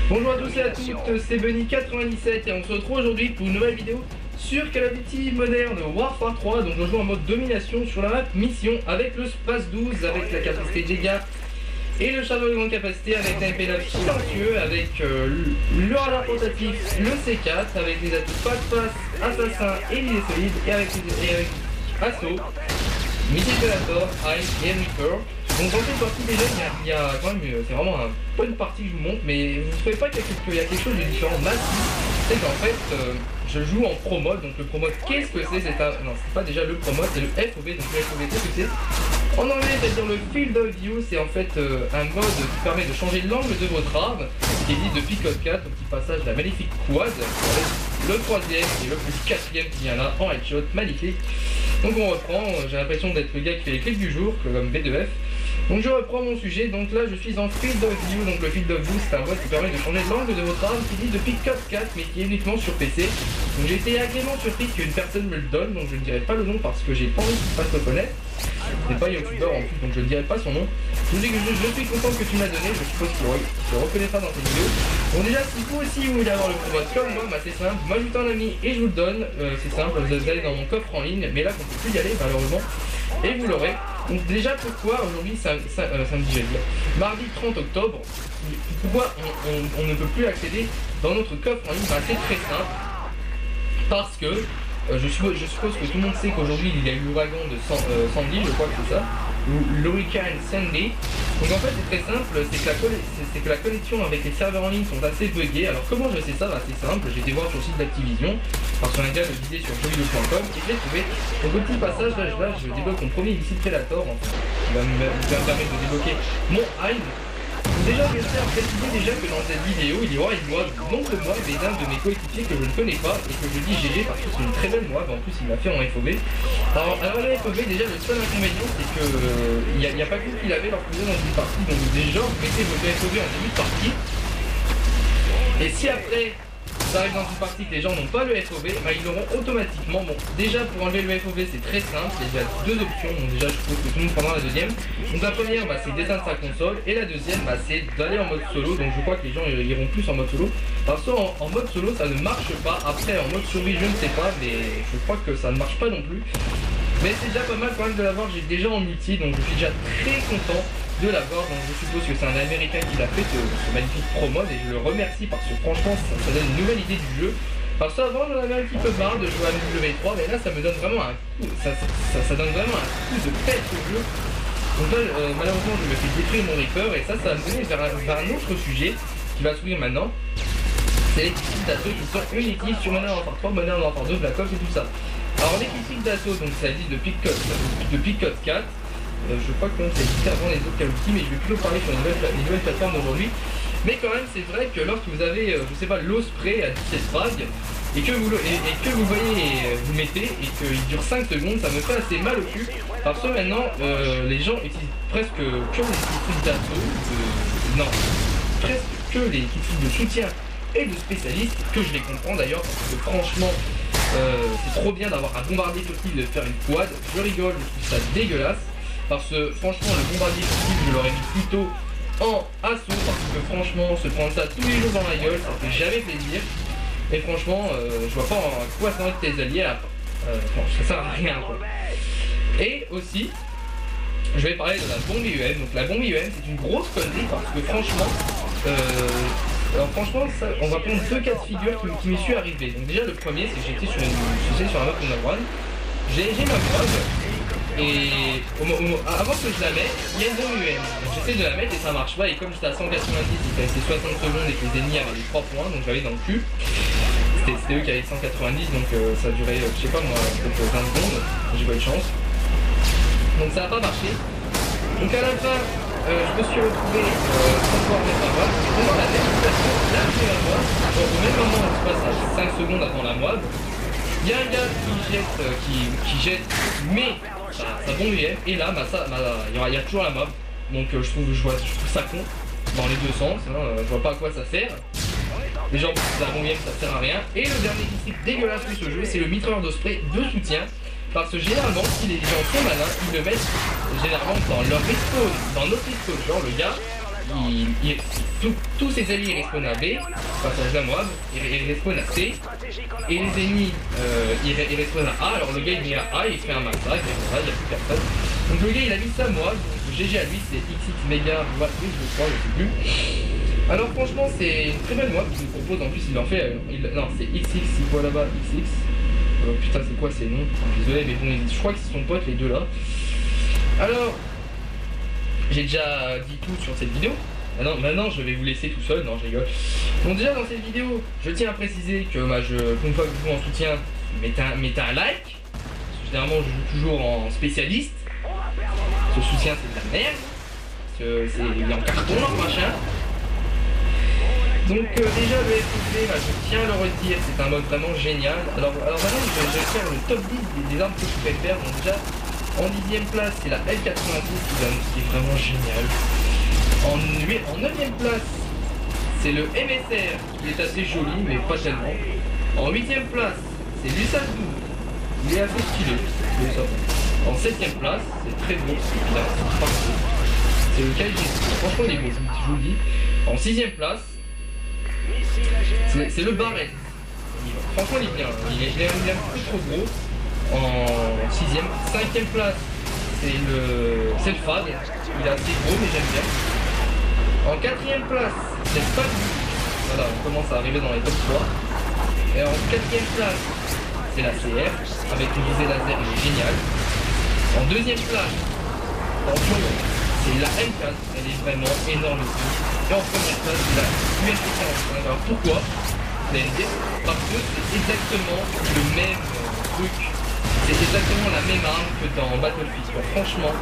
Bonjour à tous et à toutes, c'est Bunny97 et on se retrouve aujourd'hui pour une nouvelle vidéo sur Call of Duty Modern Warfare 3. Donc on joue en mode domination sur la map mission avec le Space 12, avec la capacité Giga et le charbon de grande capacité, avec l'MP9 silencieux, avec le radar portatif, le C4, avec les atouts passe-passe, assassin et l'idée solide, et avec assaut, missile Predator, Hive et Reaper. Donc dans cette partie déjà il y a quand même, c'est vraiment une bonne partie que je vous montre, mais vous ne trouvez pas qu'il y a quelque chose de différent massif. C'est qu'en fait je joue en pro mode. Donc le pro mode, qu'est-ce que c'est? Non, c'est pas déjà le pro mode, c'est le FOV. Donc le FOV, qu'est-ce que c'est? En anglais, c'est-à-dire le Field of View, c'est en fait un mode qui permet de changer l'angle de votre arme, qui existe depuis Code 4, au petit passage de la magnifique quad, avec le troisième et le plus quatrième qui vient là en headshot, magnifique. Donc on reprend, j'ai l'impression d'être le gars qui fait les clips du jour, comme B2F. Donc je reprends mon sujet, donc là je suis en Field of View. Donc le Field of View, c'est un mode qui permet de changer l'angle de votre arme, qui existe depuis Code 4, mais qui est uniquement sur PC. Donc j'ai été agréablement surpris qu'une personne me le donne, donc je ne dirai pas le nom parce que j'ai pas envie qu'il fasse reconnaître. C'est pas un youtubeur en plus, donc je ne dirai pas son nom. Je vous dis que je suis content que tu me l'as donné, je suppose qu'il le reconnaîtra dans cette vidéo. Bon déjà, si vous aussi vous voulez avoir le pro mode comme moi, bah c'est simple, vous m'ajoutez un ami et je vous le donne. C'est simple, vous allez dans mon coffre en ligne, mais là on peut plus y aller malheureusement, et vous l'aurez. Donc déjà, pourquoi aujourd'hui, samedi je vais dire, mardi 30 octobre, pourquoi on ne peut plus accéder dans notre coffre en ligne? Bah c'est très simple, parce que je suppose que tout le monde sait qu'aujourd'hui il y a eu l'ouragan de Sandy, je crois que c'est ça, ou l'hurricane Sandy. Donc en fait c'est très simple, c'est que la connexion avec les serveurs en ligne sont assez buggés. Alors comment je sais ça? Bah c'est simple, j'ai été voir sur le site d'Activision, parce qu'un gars le disait sur jeuxvideo.com, et je l'ai trouvé. Donc au petit passage là, je débloque mon premier missile Predator, en fait, qui va me permettre de débloquer mon Hive. Déjà, je tiens à préciser déjà que dans cette vidéo, il y aura une moab, non de moi, mais d'un de mes coéquipiers que je ne connais pas et que je dis GG parce que c'est une très belle moab. En plus, il l'a fait en FOV. Alors le FOV, déjà, le seul inconvénient, c'est que il n'y a pas que qu'il avait lorsque vous êtes dans une partie. Donc déjà, vous mettez votre FOV en début de partie. Et si après, ça arrive dans une partie que les gens n'ont pas le FOV, bah, ils l'auront automatiquement. Bon, déjà pour enlever le FOV c'est très simple, il y a deux options. Donc déjà je suppose que tout le monde prendra la deuxième. Donc la première bah, c'est d'éteindre sa console, et la deuxième bah, c'est d'aller en mode solo. Donc je crois que les gens iront plus en mode solo, parce qu'en mode solo ça ne marche pas. Après en mode survie je ne sais pas, mais je crois que ça ne marche pas non plus. Mais c'est déjà pas mal quand même de l'avoir, j'ai déjà en multi, donc je suis déjà très content de l'avoir. Donc je suppose que c'est un américain qui l'a fait ce magnifique pro mode, et je le remercie parce que franchement ça donne une nouvelle idée du jeu. Parce qu'avant j'en avais un petit peu marre de jouer à MW3, mais là ça me donne vraiment un coup, ça donne vraiment un coup de pêche au jeu. Donc là malheureusement je me fais détruire mon Reaper, et ça va me donner vers un autre sujet qui va s'ouvrir maintenant. C'est les kits d'assaut qui sont uniques sur Modern Warfare 3, Modern Warfare 2, Black Ops et tout ça. Alors les kits d'assaut, donc ça existe depuis Code 4. Je crois que ça existait avant les autres Call of Duty, mais je vais plutôt parler sur les nouvelles plateformes d'aujourd'hui. Mais quand même c'est vrai que lorsque vous avez, je sais pas, l'Osprey à 17 frags, et que vous voyez, vous mettez, et qu'il dure 5 secondes, ça me fait assez mal au cul. Parce que maintenant les gens utilisent presque que les kits d'assaut, non, presque que les kits de soutien et de spécialistes, que je les comprends d'ailleurs, parce que franchement c'est trop bien d'avoir un bombardier possible de faire une quad. Je rigole, je trouve ça dégueulasse, parce que franchement le bombardier possible je l'aurais mis plutôt en assaut, parce que franchement se prendre ça tous les jours dans la gueule ça fait jamais plaisir. Et franchement je vois pas en quoi ça va être tes alliés à la fin, ça sert à rien quoi. Et aussi je vais parler de la bombe IEM. Donc la bombe IEM c'est une grosse connerie, parce que franchement alors franchement ça, on va prendre deux cas de figure qui m'y suis arrivé. Donc déjà le premier c'est que j'étais sur un map on a one, j'ai ma moab, et avant que je la mette, il y a une bombe UM. Donc j'essaie de la mettre et ça marche pas, et comme j'étais à 190, il fallait 60 secondes et que les ennemis avaient les 3 points, donc j'avais dans le cul. C'était eux qui avaient 190, donc ça durait, je sais pas moi, peut-être 20 secondes, j'ai pas eu de chance. Donc ça n'a pas marché. Donc à la fin, je me suis retrouvé sans pouvoir mettre ma moab, et pendant la même situation, là j'ai la moab, donc au même moment on se passe à 5 secondes avant la moab, il y a un gars qui jette mais sa bombe UM, et là il y a toujours la mob. Donc je trouve ça con dans les deux sens, hein, je vois pas à quoi ça sert. Les gens la bombe UM ça sert à rien. Et le dernier qui est dégueulasse de ce jeu, c'est le mitrailleur d'Osprey de soutien. Parce que généralement si les gens sont malins, ils le mettent généralement dans leur respawn, dans notre respawn. Genre le gars tous ses alliés ils respawnent à B, passage d'un mob, ils respawnent à C, et les ennemis ils respawnent à A. Alors le gars il met à A, il fait un massacre, et voilà, il n'y a plus personne. Donc le gars il a mis ça mob, donc GG à lui, c'est XX Mega, oui je crois, je sais plus. Alors franchement c'est une très belle mob qu'il nous propose, en plus il en fait, non c'est XX, c'est quoi là-bas, XX. Putain c'est quoi ces noms, désolé mais bon je crois que c'est son pote les deux là. Alors j'ai déjà dit tout sur cette vidéo. Maintenant je vais vous laisser tout seul, non je rigole. Bon déjà dans cette vidéo je tiens à préciser que une fois que je joue en soutien, mettez un like. Parce que généralement je joue toujours en spécialiste. Ce soutien c'est de la merde. Il est en carton leur machin. Donc déjà le FOV, je tiens à le redire, c'est un mode vraiment génial. Alors maintenant je vais faire le top 10 des armes que je préfère. Donc déjà en 10ème place c'est la L90 qui est vraiment génial. En 9ème place c'est le MSR qui est assez joli mais pas tellement. En 8ème place c'est l'USAG 12, il est assez stylé. En 7ème place c'est très beau, c'est le KG, franchement il est beau, je vous le dis. En 6ème place c'est le Barret. Franchement il est bien, il est un peu trop gros. En 6ème, 5ème place c'est le FAD, il est assez gros mais j'aime bien. En 4ème place c'est le FAD. Voilà, on commence à arriver dans les top 3. Et en 4ème place c'est la CR avec une visée laser, il est génial. En 2ème place, attention, c'est la M4, elle est vraiment énorme aussi. Et en première place c'est la UMP 45. Alors pourquoi vous allez me dire? Parce que c'est exactement le même truc, c'est exactement la même arme que dans Battlefield. Donc, franchement,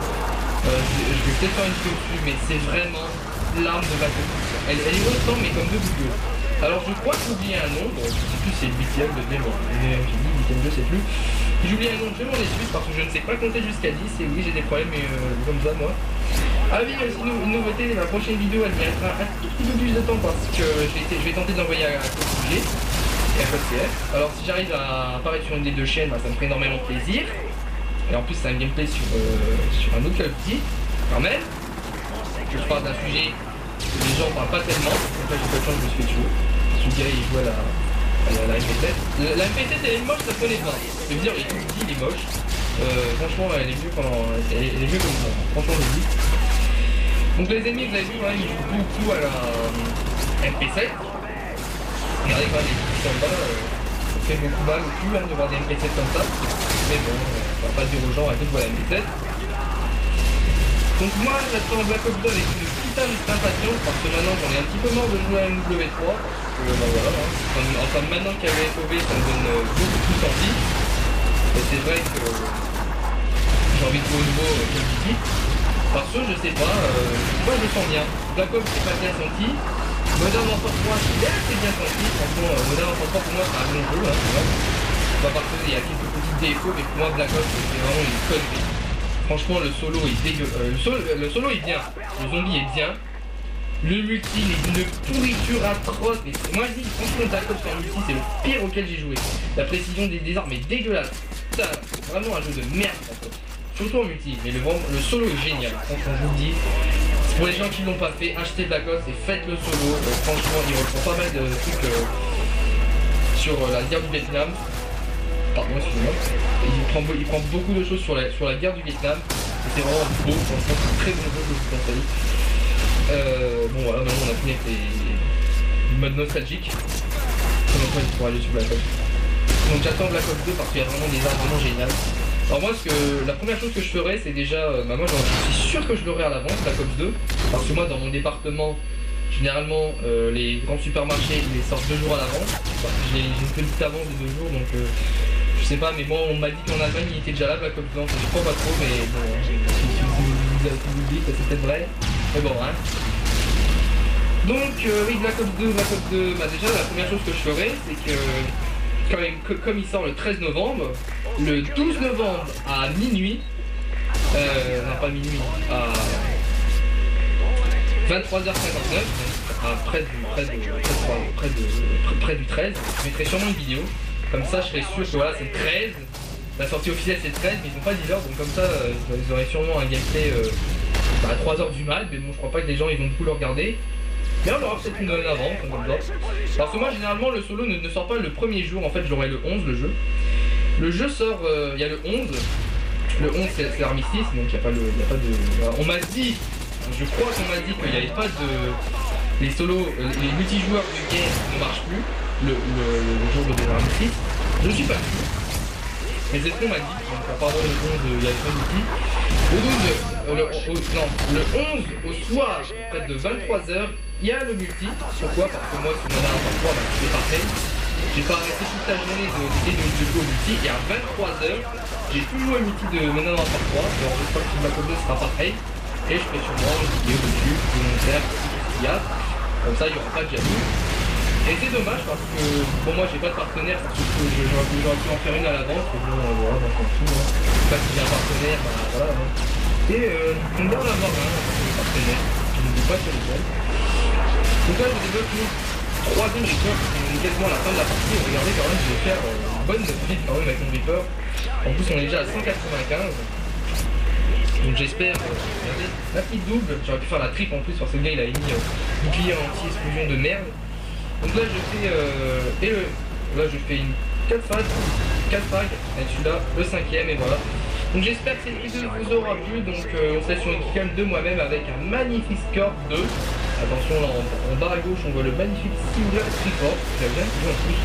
je vais peut-être faire une vidéo dessus, mais c'est vraiment l'arme de Battlefield. Elle est autant mais comme deux boules. Alors je crois que j'ai oublié un nom, bon, je sais plus si c'est le 8ème, le 8ème, je sais plus. J'ai oublié un nom, je m'en excuse parce que je ne sais pas compter jusqu'à 10 et oui j'ai des problèmes comme ça moi. Ah oui, aussi une nouveauté, la prochaine vidéo elle mettra un tout petit peu plus de temps parce que je vais tenter d'envoyer un code sujet et un code CF. Alors si j'arrive à apparaître sur une des deux chaînes, ça me ferait énormément plaisir. Et en plus c'est un gameplay sur un autre Call of Duty, quand même. Je parle d'un sujet que les gens parlent pas tellement, donc là j'ai pas de chance, je me suis fait tuer. Ce gars il joue à la MP7. La MP7 elle est moche, ça connaît pas. Je veux dire, il est moche. Franchement elle est mieux comme ça. Franchement je le dis. Donc les ennemis vous avez vu quand même ils jouent beaucoup à la MP7. Regardez quand même les petits en bas, ça fait beaucoup mal au cul de voir des MP7 comme ça. Mais bon, on va pas dire aux gens arrêtez de voir la MP7. Donc moi j'attends Black Ops 2 avec une putain d'impatience parce que maintenant j'en ai un petit peu marre de jouer à MW3. Voilà, enfin maintenant qu'il y a le FOV ça me donne beaucoup plus envie. Et c'est vrai que j'ai envie de jouer au nouveau Call of Duty. Parce que je sais pas, moi je le sens bien. Black Ops c'est pas bien senti. Modern Warfare 3 c'est assez bien senti. Franchement Modern Warfare 3 pour moi c'est un bon jeu hein, tu vois. Pas parce qu'il y a quelques petits défauts mais pour moi Black Ops c'est vraiment une connerie. Franchement le solo est dégueu. Le solo est bien, le zombie est bien. Le multi est d'une pourriture atroce. Mais moi je dis franchement Black Ops en multi c'est le pire auquel j'ai joué. La précision des armes est dégueulasse. Putain, c'est vraiment un jeu de merde en fait. Surtout en multi, mais le solo est génial. Franchement je vous le dis. Pour les gens qui l'ont pas fait, achetez Black Ops et faites le solo. Franchement il reprend pas mal de trucs sur la guerre du Vietnam. Pardon, excusez-moi. Il prend beaucoup de choses sur la guerre du Vietnam. C'est vraiment beau, franchement, c'est un très bon jeu que je vous conseille. Bon voilà, maintenant on a fini avec les modes nostalgiques. Comment on pourra aller sur Black Ops. Donc j'attends Black Ops 2 parce qu'il y a vraiment des armes vraiment géniales. Alors moi, la première chose que je ferais, c'est déjà, moi je suis sûr que je l'aurai à l'avance, Black Ops 2. Parce que moi, dans mon département, généralement, les grands supermarchés, ils les sortent 2 jours à l'avance. J'ai une petite avance de 2 jours, donc je sais pas, mais moi on m'a dit qu'en Allemagne il était déjà là Black Ops 2, je crois pas trop, mais bon, si vous le dites, c'est peut-être vrai, mais bon, hein. Donc oui, Black Ops 2, bah déjà la première chose que je ferais, c'est que comme il sort le 13 novembre, le 12 novembre à minuit, non pas minuit, à 23h59, près du 13, je mettrai sûrement une vidéo. Comme ça, je serai sûr que voilà, c'est le 13. La sortie officielle, c'est le 13, mais ils n'ont pas dit l'heure, donc comme ça, ils auraient sûrement un gameplay à 3h du mat, mais bon, je crois pas que les gens ils vont beaucoup le regarder. Mais on aura peut-être une bonne avant, comme ça. Parce que moi, généralement, le solo ne sort pas le premier jour. En fait, j'aurai le 11, le jeu. Le jeu sort, il y a le 11. Le 11, c'est l'armistice, donc il n'y a pas de... On m'a dit, je crois qu'on m'a dit qu'il n'y avait pas de... Les solos, les multijoueurs de guerre ne marchent plus le jour de l'armistice. Je ne suis pas sûr. Mais c'est ce qu'on m'a dit, donc apparemment le 11, il n'y avait pas d'outil. Le 11 au soir, près de 23h, il y a le multi. Pourquoi? Parce que moi, sur mon dernier parcours, c'est parfait. J'ai pas arrêté toute la journée d'essayer de jouer au multi. Et à 23h, j'ai pu jouer au multi de maintenant à part 3. Alors j'espère que ma combo sera pareil. Et je ferai sûrement une vidéo dessus, de mon père, tout ce qu'il y a. Comme ça, il n'y aura pas de jaloux. Et c'est dommage parce que pour moi j'ai pas de partenaire, parce que j'aurais pu en faire une à l'avance, mais bon voilà, donc on fout, hein. Pas si j'ai un partenaire, bah voilà. Hein. Et on doit en avoir un partenaire, je ne dis pas sur les ailes. Donc là je débloque une troisième Reaper, on est quasiment à la fin de la partie, regardez quand même, je vais faire une bonne build quand même avec mon Reaper. En plus on est déjà à 195. Donc j'espère, regardez, la petite double, j'aurais pu faire la triple en plus parce que le gars il a mis bouclier anti-explosion de merde. Donc là je fais là je fais une 4 frags avec celui-là, le 5ème et voilà. Donc j'espère que cette vidéo vous aura plu. Donc on se laisse sur une cam de moi-même avec un magnifique score 2. Attention là en bas à gauche on voit le magnifique Silver Triport, qui a bien joué en plus.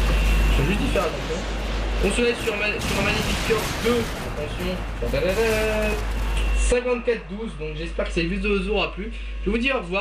Je vais juste y faire attention. On se laisse sur un magnifique score 2. Attention. 54-12. Donc j'espère que cette vidéo vous aura plu. Je vous dis au revoir.